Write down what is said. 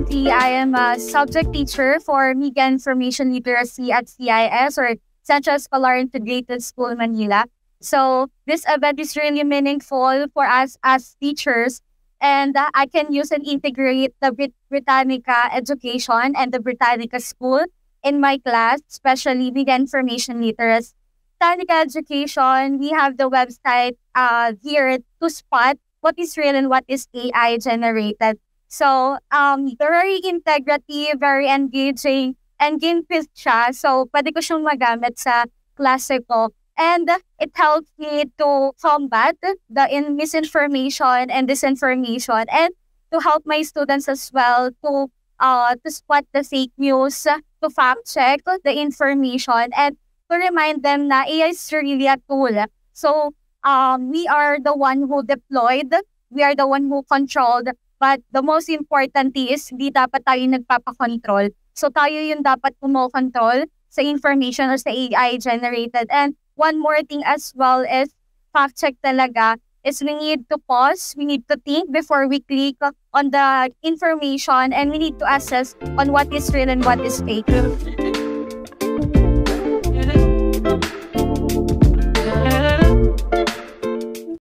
currently I am a subject teacher for Media Information Literacy at CIS or Central Scholar Integrated School Manila. So this event is really meaningful for us as teachers, and I can use and integrate the Britannica education and the Britannica school in my class, especially Media Information Literacy. Britannica education, we have the website here to spot what is real and what is AI generated. So, very integrative, very engaging, and game-filled siya. So, pwede ko siyang magamit sa klase ko. And it helps me to combat the misinformation and disinformation, and to help my students as well to spot the fake news, to fact-check the information, and to remind them na AI is really a tool. So, we are the one who deployed, we are the one who controlled, but the most important is hindi dapat tayo nagpapakontrol. So tayo yung dapat kumokontrol sa information or sa AI generated. And one more thing as well is fact check talaga is we need to pause, we need to think before we click on the information, and we need to assess on what is real and what is fake.